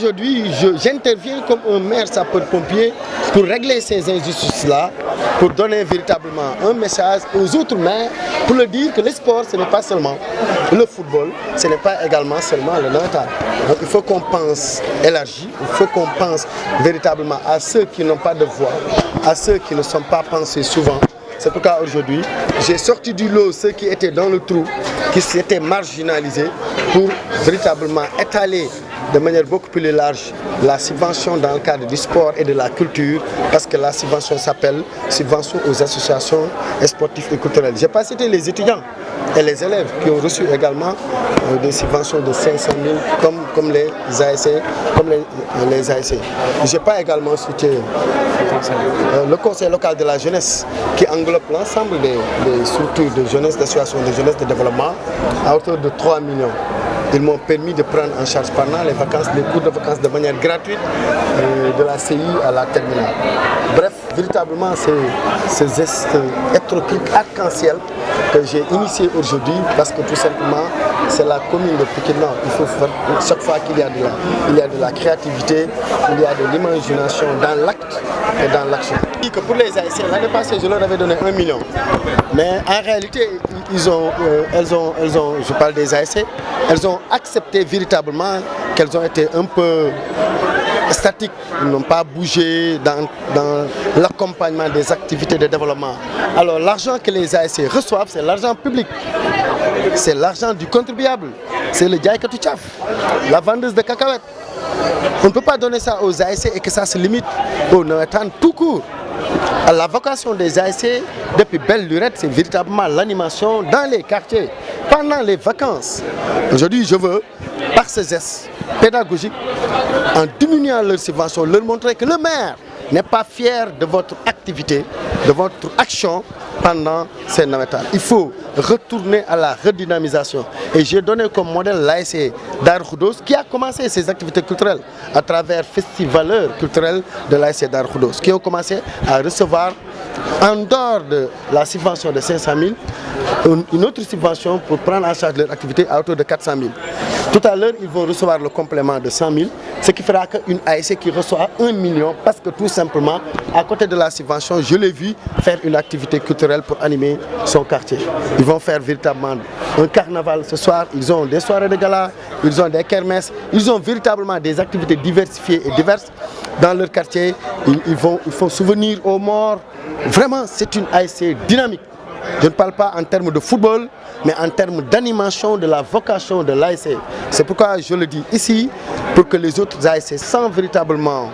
aujourd'hui, j'interviens comme un maire sapeur-pompier pour régler ces injustices-là, pour donner véritablement un message aux autres maires, pour leur dire que le sport, ce n'est pas seulement le football, ce n'est pas également seulement le nawetaan. Donc il faut qu'on pense élargi, il faut qu'on pense véritablement à ceux qui n'ont pas de voix, à ceux qui ne sont pas pensés souvent. C'est pourquoi aujourd'hui, j'ai sorti du lot ceux qui étaient dans le trou, qui s'étaient marginalisés, pour véritablement étaler de manière beaucoup plus large la subvention dans le cadre du sport et de la culture, parce que la subvention s'appelle subvention aux associations sportives et culturelles. Je n'ai pas cité les étudiants et les élèves qui ont reçu également des subventions de 500 000 comme les ASC. Je n'ai pas également cité le conseil local de la jeunesse qui englobe l'ensemble des structures de jeunesse, d'associations de jeunesse de développement à hauteur de 3 millions. Ils m'ont permis de prendre en charge pendant les vacances, les cours de vacances de manière gratuite, de la CI à la terminale. Bref, véritablement, c'est ce geste hétéroclite arc-en-ciel que j'ai initié aujourd'hui parce que tout simplement, c'est la commune de Pikine Nord. Il faut faire, chaque fois qu'il y a de la créativité, il y a de l'imagination dans l'acte et dans l'action. Que pour les ASC, l'année passée, je leur avais donné 1 million. Mais en réalité, elles ont, je parle des ASC, elles ont accepté véritablement qu'elles ont été un peu statiques. Ils n'ont pas bougé dans l'accompagnement des activités de développement. Alors l'argent que les ASC reçoivent, c'est l'argent public. C'est l'argent du contribuable. C'est le Djaïkatou Tchaf, la vendeuse de cacahuètes. On ne peut pas donner ça aux ASC et que ça se limite au nawetaan tout court. La vocation des ASC, depuis belle lurette, c'est véritablement l'animation dans les quartiers, pendant les vacances. Aujourd'hui, je veux, par ce geste pédagogique, en diminuant leurs subventions, leur montrer que le maire n'est pas fier de votre activité, de votre action pendant ces nawetaan. Il faut retourner à la redynamisation. Et j'ai donné comme modèle l'ASC Darou Khoudoss qui a commencé ses activités culturelles à travers festivaleurs culturels de l'ASC Darou Khoudoss qui ont commencé à recevoir, en dehors de la subvention de 500 000, une autre subvention pour prendre en charge leur activité à hauteur de 400 000. Tout à l'heure, ils vont recevoir le complément de 100 000, ce qui fera qu'une ASC qui reçoit 1 million parce que tout simplement, à côté de la subvention, je l'ai vu faire une activité culturelle pour animer son quartier. Ils vont faire véritablement un carnaval ce soir, ils ont des soirées de gala, ils ont des kermesses, ils ont véritablement des activités diversifiées et diverses dans leur quartier. Ils font souvenir aux morts. Vraiment, c'est une ASC dynamique. Je ne parle pas en termes de football, mais en termes d'animation de la vocation de l'ASC. C'est pourquoi je le dis ici, pour que les autres ASC, sans véritablement,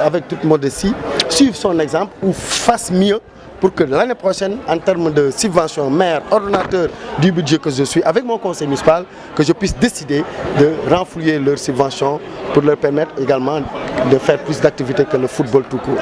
avec toute modestie, suivent son exemple ou fassent mieux pour que l'année prochaine, en termes de subvention, maire, ordonnateur du budget que je suis, avec mon conseil municipal, que je puisse décider de renflouer leurs subventions pour leur permettre également de faire plus d'activités que le football tout court.